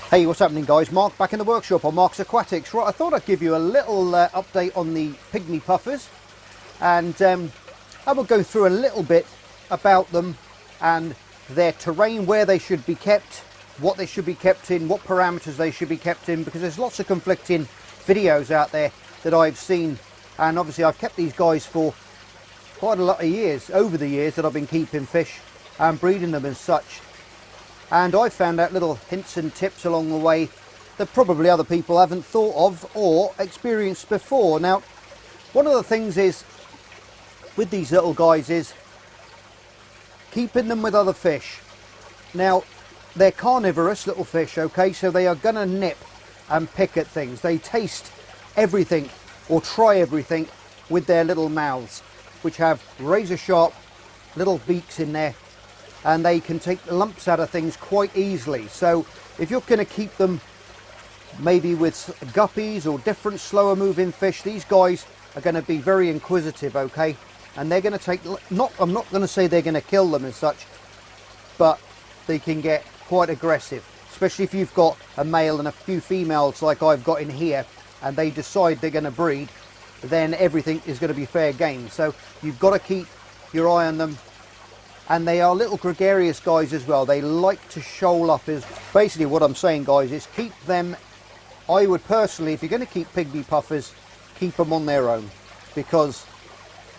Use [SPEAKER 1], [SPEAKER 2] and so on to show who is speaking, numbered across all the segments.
[SPEAKER 1] Hey, what's happening guys? Mark back in the workshop on Mark's Aquatics. Right, I thought I'd give you a little update on the Pygmy puffers, and I will go through a little bit about them and their terrain, where they should be kept, what they should be kept in, what parameters they should be kept in, because there's lots of conflicting videos out there that I've seen, and obviously I've kept these guys for quite a lot of years, over the years that I've been keeping fish and breeding them as such. And I found out little hints and tips along the way that probably other people haven't thought of or experienced before. Now, one of the things is with these little guys is keeping them with other fish. Now, they're carnivorous little fish, okay, so they are gonna nip and pick at things. They taste everything or try everything with their little mouths, which have razor sharp little beaks in there, and they can take lumps out of things quite easily. So if you're going to keep them maybe with guppies or different slower moving fish, these guys are going to be very inquisitive, okay, and they're going to take, I'm not going to say they're going to kill them as such, but they can get quite aggressive, especially if you've got a male and a few females like I've got in here, and they decide they're going to breed, then everything is going to be fair game. So you've got to keep your eye on them. And they are little gregarious guys as well. They like to shoal up. Is basically what I'm saying, guys, is keep them. I would personally, if you're going to keep Pygmy puffers, keep them on their own, because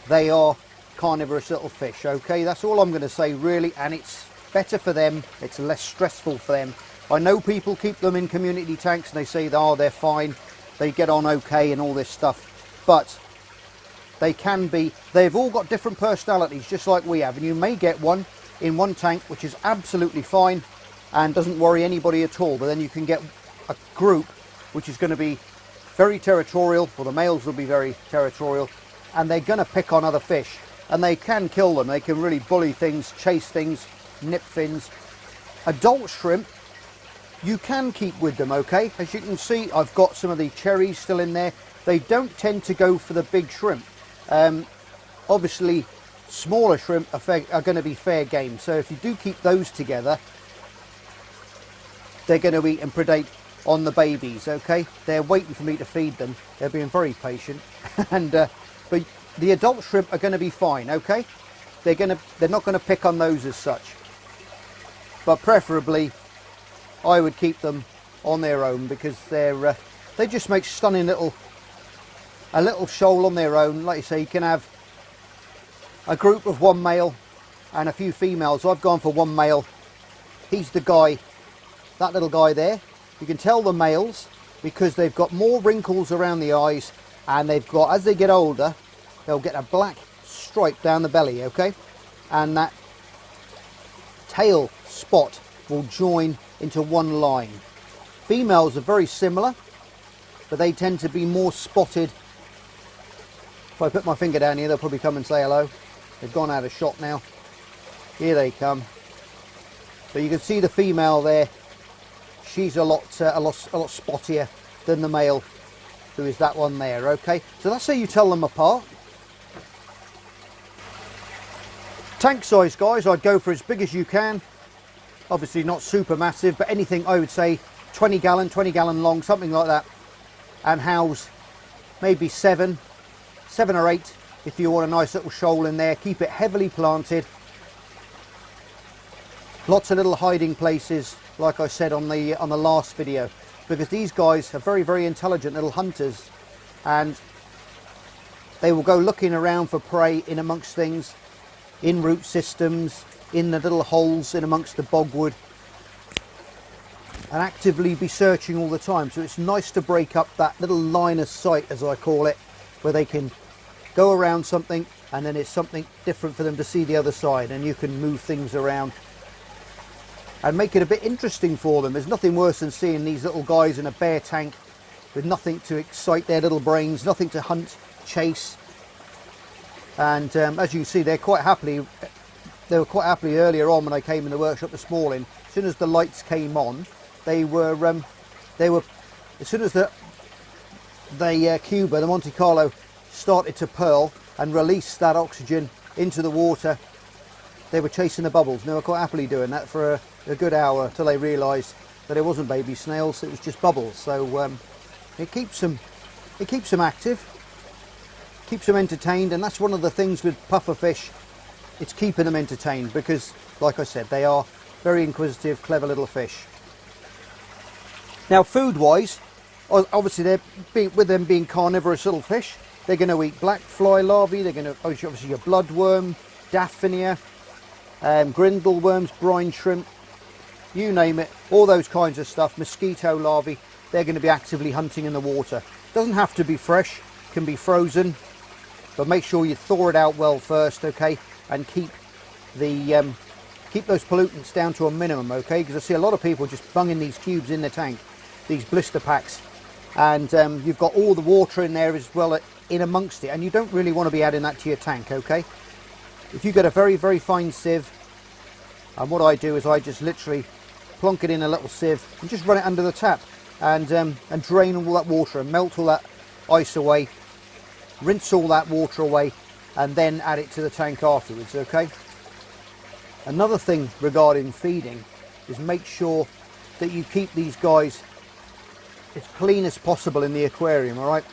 [SPEAKER 1] they are carnivorous little fish, okay? That's all I'm going to say really, and it's better for them. It's less stressful for them. I know people keep them in community tanks and they say, oh, they're fine, they get on okay and all this stuff, but they can be, they've all got different personalities just like we have, and you may get one in one tank which is absolutely fine and doesn't worry anybody at all, but then you can get a group which is going to be very territorial, or the males will be very territorial, and they're going to pick on other fish, and they can kill them. They can really bully things, chase things, nip fins. Adult shrimp you can keep with them, okay? As you can see, I've got some of the cherries still in there. They don't tend to go for the big shrimp. Obviously smaller shrimp are going to be fair game, so if you do keep those together, they're going to eat and predate on the babies, okay? They're waiting for me to feed them. They're being very patient. And but the adult shrimp are going to be fine, okay? They're not going to pick on those as such, but preferably I would keep them on their own, because they just make stunning a little shoal on their own. Like you say, you can have a group of one male and a few females. I've gone for one male. He's the guy, that little guy there. You can tell the males because they've got more wrinkles around the eyes, and they've got, as they get older, they'll get a black stripe down the belly, okay? And that tail spot will join into one line. Females are very similar, but they tend to be more spotted. If I put my finger down here, they'll probably come and say hello. They've gone out of shot now. Here they come. But you can see the female there. She's a lot spottier than the male, who is that one there, okay? So that's how you tell them apart. Tank size, guys, I'd go for as big as you can. Obviously not super massive, but anything, I would say 20 gallon long, something like that. And house maybe seven or eight if you want a nice little shoal in there. Keep it heavily planted. Lots of little hiding places, like I said on the last video, because these guys are very, very intelligent little hunters, and they will go looking around for prey in amongst things, in root systems, in the little holes in amongst the bogwood, and actively be searching all the time. So it's nice to break up that little line of sight, as I call it, where they can go around something and then it's something different for them to see the other side, and you can move things around and make it a bit interesting for them. There's nothing worse than seeing these little guys in a bare tank with nothing to excite their little brains, nothing to hunt, chase. And as you can see, they were quite happily earlier on when I came in the workshop this morning. As soon as the lights came on, they were as soon as the Cuba, the Monte Carlo, started to pearl and release that oxygen into the water, they were chasing the bubbles. They were quite happily doing that for a good hour, till they realised that it wasn't baby snails, it was just bubbles. So it keeps them active, keeps them entertained, and that's one of the things with puffer fish. It's keeping them entertained because, like I said, they are very inquisitive, clever little fish. Now, food-wise, obviously, with them being carnivorous little fish, they're going to eat black fly larvae. They're going to obviously your bloodworm, daphnia, grindle worms, brine shrimp, you name it, all those kinds of stuff. Mosquito larvae. They're going to be actively hunting in the water. Doesn't have to be fresh, can be frozen, but make sure you thaw it out well first, okay, and keep those pollutants down to a minimum, okay, because I see a lot of people just bunging these cubes in the tank, these blister packs, and you've got all the water in there as well in amongst it, and you don't really want to be adding that to your tank, okay. If you get a very, very fine sieve, and what I do is I just literally plonk it in a little sieve and just run it under the tap, and drain all that water and melt all that ice away, rinse all that water away, and then add it to the tank afterwards, okay. Another thing regarding feeding is make sure that you keep these guys as clean as possible in the aquarium, all right,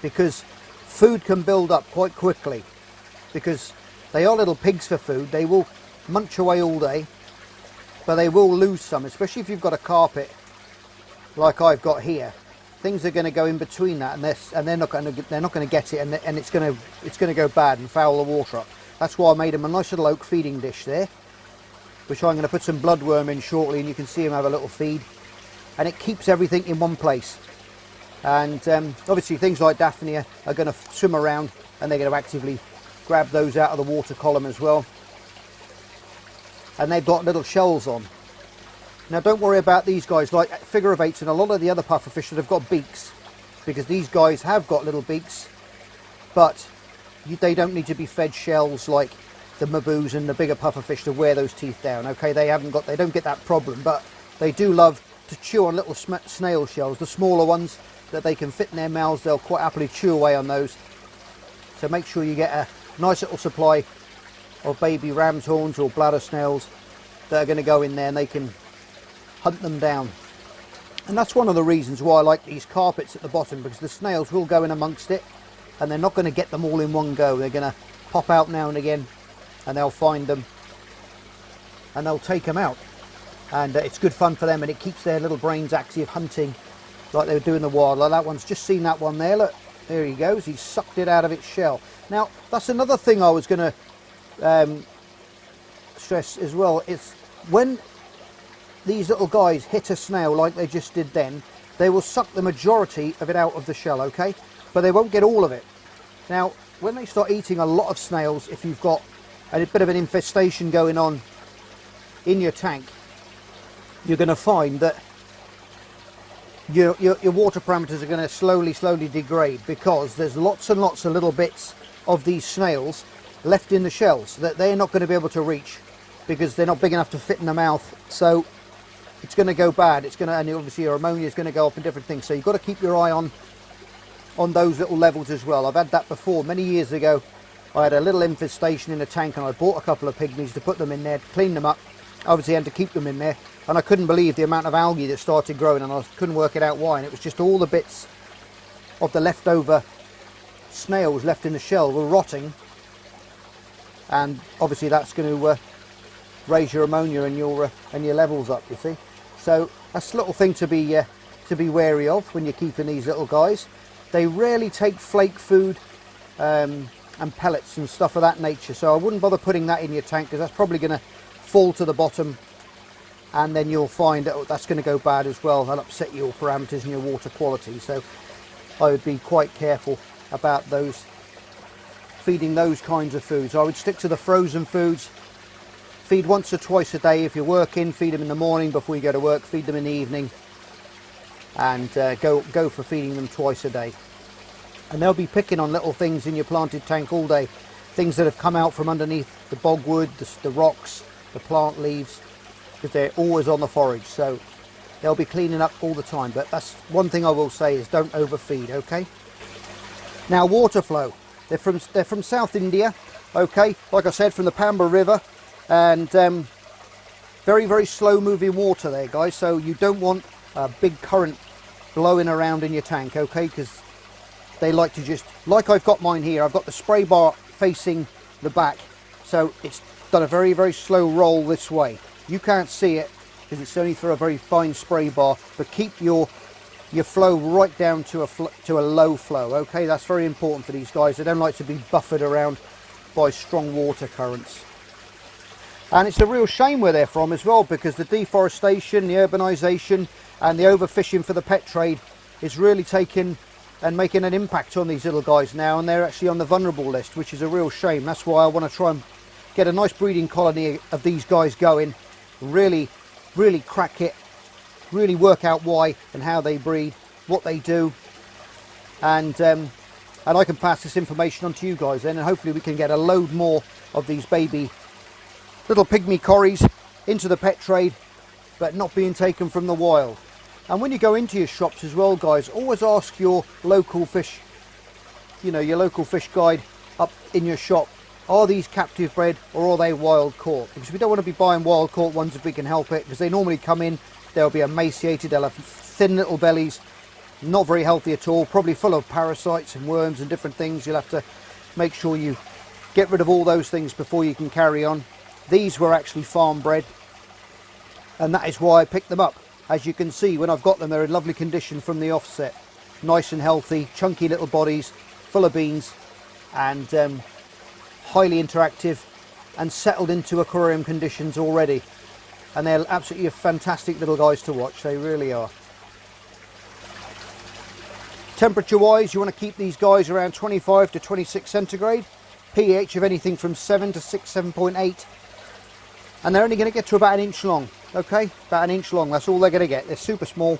[SPEAKER 1] because food can build up quite quickly, because they are little pigs for food. They will munch away all day, but they will lose some, especially if you've got a carpet like I've got here. Things are going to go in between that, and they're not going to get it, and it's going to go bad and foul the water up. That's why I made them a nice little oak feeding dish there, which I'm going to put some bloodworm in shortly, and you can see them have a little feed, and it keeps everything in one place. And obviously things like daphnia are going to swim around, and they're going to actively grab those out of the water column as well, and they've got little shells on. Now, don't worry about these guys like figure of eights and a lot of the other pufferfish that have got beaks, because these guys have got little beaks, but they don't need to be fed shells like the maboos and the bigger pufferfish to wear those teeth down, okay. They don't get that problem, but they do love to chew on little snail shells, the smaller ones that they can fit in their mouths. They'll quite happily chew away on those. So make sure you get a nice little supply of baby ram's horns or bladder snails that are going to go in there, and they can hunt them down. And that's one of the reasons why I like these carpets at the bottom, because the snails will go in amongst it, and they're not going to get them all in one go. They're going to pop out now and again, and they'll find them and they'll take them out, and it's good fun for them, and it keeps their little brains active hunting like they were doing in the wild. Like that one's just seen that one there, look, there he goes, he's sucked it out of its shell. Now that's another thing I was going to stress as well, is when these little guys hit a snail like they just did then, they will suck the majority of it out of the shell, okay, but they won't get all of it. Now when they start eating a lot of snails, if you've got a bit of an infestation going on in your tank, you're going to find that your water parameters are going to slowly degrade, because there's lots and lots of little bits of these snails left in the shells that they're not going to be able to reach, because they're not big enough to fit in the mouth. So it's going to go bad. It's going to, and obviously your ammonia is going to go up in different things. So you've got to keep your eye on those little levels as well. I've had that before. Many years ago, I had a little infestation in a tank, and I bought a couple of pygmies to put them in there, to clean them up. Obviously, I had to keep them in there, and I couldn't believe the amount of algae that started growing, and I couldn't work it out why. And it was just all the bits of the leftover snails left in the shell were rotting, and obviously that's going to raise your ammonia and your levels up, you see. So that's a little thing to be wary of when you're keeping these little guys. They rarely take flake food and pellets and stuff of that nature, so I wouldn't bother putting that in your tank, because that's probably going to fall to the bottom, and then you'll find that that's going to go bad as well and upset your parameters and your water quality. So I would be quite careful about those, feeding those kinds of foods. I would stick to the frozen foods. Feed once or twice a day. If you're working, feed them in the morning before you go to work, feed them in the evening, and go for feeding them twice a day. And they'll be picking on little things in your planted tank all day, things that have come out from underneath the bogwood, the rocks, the plant leaves, because they're always on the forage. So they'll be cleaning up all the time. But that's one thing I will say, is don't overfeed, okay. Now, water flow, they're from South India, okay, like I said, from the Pamba River, and Very, very slow moving water there, guys, so you don't want a big current blowing around in your tank, okay, because they like to just, like I've got mine here, I've got the spray bar facing the back, so it's done a very, very slow roll this way. You can't see it because it's only through a very fine spray bar, but keep your flow right down to a low flow, okay? That's very important for these guys. They don't like to be buffered around by strong water currents. And it's a real shame where they're from as well, because the deforestation, the urbanisation and the overfishing for the pet trade is really taking and making an impact on these little guys now, and they're actually on the vulnerable list, which is a real shame. That's why I want to try and get a nice breeding colony of these guys going, really crack it, really work out why and how they breed, what they do, and I can pass this information on to you guys then, and hopefully we can get a load more of these baby little pygmy corries into the pet trade, but not being taken from the wild. And when you go into your shops as well, guys, always ask your local fish, you know, your local fish guide up in your shop, are these captive bred or are they wild caught? Because we don't want to be buying wild caught ones if we can help it, because they normally come in, they'll be emaciated, they'll have thin little bellies, not very healthy at all, probably full of parasites and worms and different things. You'll have to make sure you get rid of all those things before you can carry on. These were actually farm bred, and that is why I picked them up. As you can see, when I've got them, they're in lovely condition from the offset. Nice and healthy, chunky little bodies, full of beans, and highly interactive, and settled into aquarium conditions already. And they're absolutely fantastic little guys to watch, they really are. Temperature wise, you want to keep these guys around 25 to 26 centigrade. pH of anything from 7 to 6, 7.8. And they're only going to get to about an inch long, okay? About an inch long, that's all they're going to get. They're super small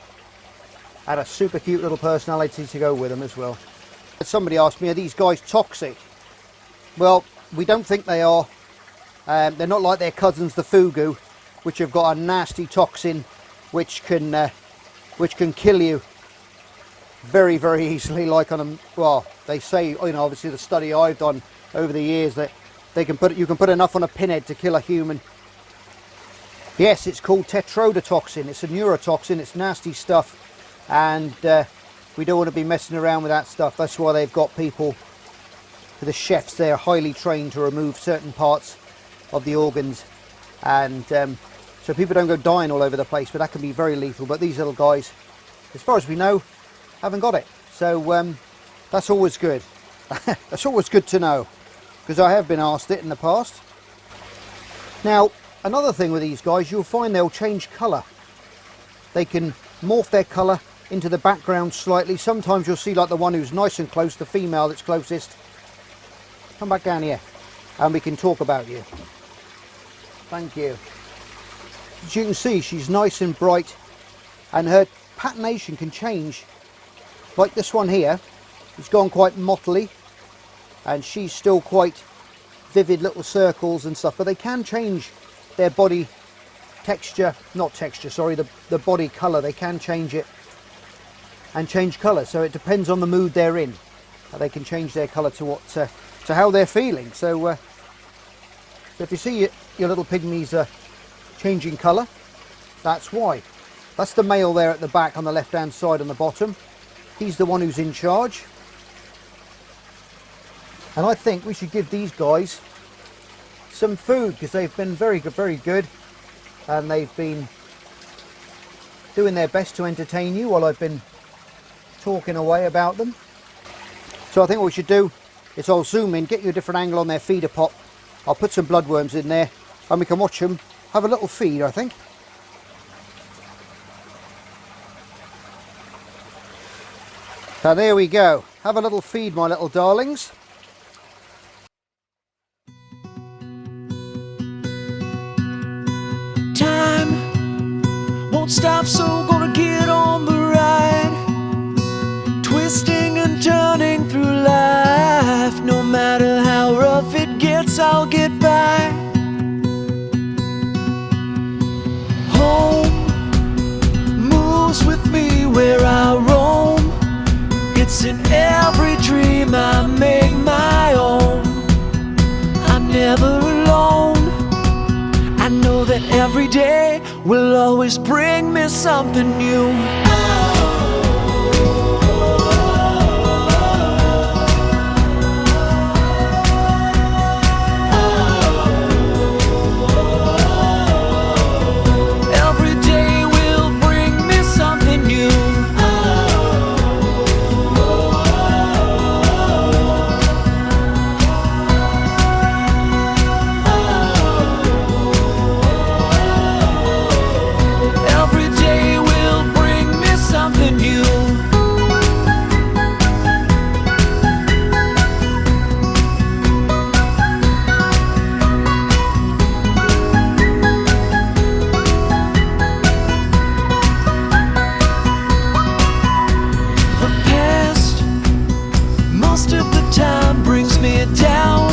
[SPEAKER 1] and a super cute little personality to go with them as well. Somebody asked me, are these guys toxic? Well, we don't think they are. They're not like their cousins, the fugu, which have got a nasty toxin which can kill you very, very easily. Like on them, well, they say, you know, obviously the study I've done over the years, that you can put enough on a pinhead to kill a human. Yes, it's called tetrodotoxin. It's a neurotoxin. It's nasty stuff, and we don't want to be messing around with that stuff. That's why they've got people, the chefs there, highly trained to remove certain parts of the organs, and so people don't go dying all over the place. But that can be very lethal. But these little guys, as far as we know, haven't got it. So that's always good. That's always good to know, because I have been asked it in the past. Now, another thing with these guys, you'll find they'll change colour. They can morph their colour into the background slightly. Sometimes you'll see like the one who's nice and close, the female that's closest. Come back down here and we can talk about you. Thank you. As you can see, she's nice and bright, and her patination can change. Like this one here, it's gone quite mottly, and she's still quite vivid little circles and stuff, but they can change their body texture, not texture, sorry, the body colour. They can change it and change colour, so it depends on the mood they're in. They can change their colour to how they're feeling. So if you see your little pygmies changing colour, that's why. That's the male there at the back on the left hand side on the bottom. He's the one who's in charge. And I think we should give these guys some food, because they've been very good, and they've been doing their best to entertain you while I've been talking away about them. So I think what we should do is I'll zoom in, get you a different angle on their feeder pot. I'll put some bloodworms in there, and we can watch them have a little feed, I think. So there we go. Have a little feed, my little darlings.
[SPEAKER 2] Time won't stop, so gonna get on the ride, twisting and turning through life. No matter how rough it gets, I'll get by. Home moves with me where I roam. It's in every dream I make my own. I'm never alone. I know that every every day will always bring me something new. Most of the time brings me down,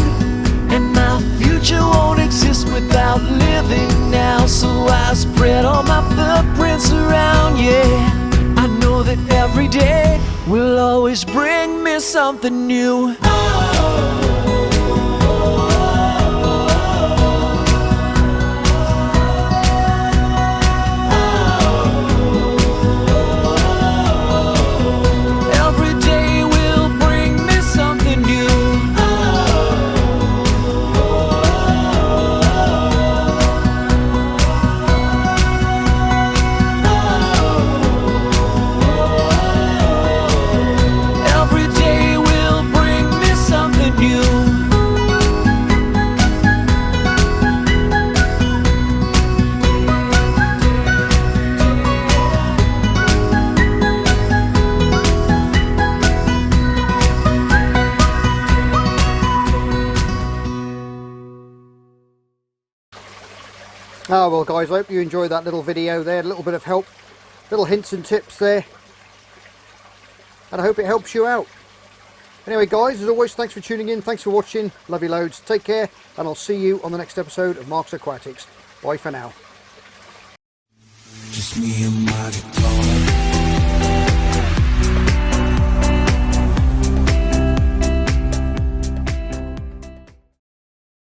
[SPEAKER 2] and my future won't exist without living now. So I spread all my footprints around, yeah. I know that every day will always bring me something new.
[SPEAKER 1] Oh well guys, I hope you enjoyed that little video there, a little bit of help, little hints and tips there, and I hope it helps you out. Anyway guys, as always, thanks for tuning in, thanks for watching, love you loads, take care, and I'll see you on the next episode of Mark's Aquatics. Bye for now.
[SPEAKER 2] Just me and my guitar.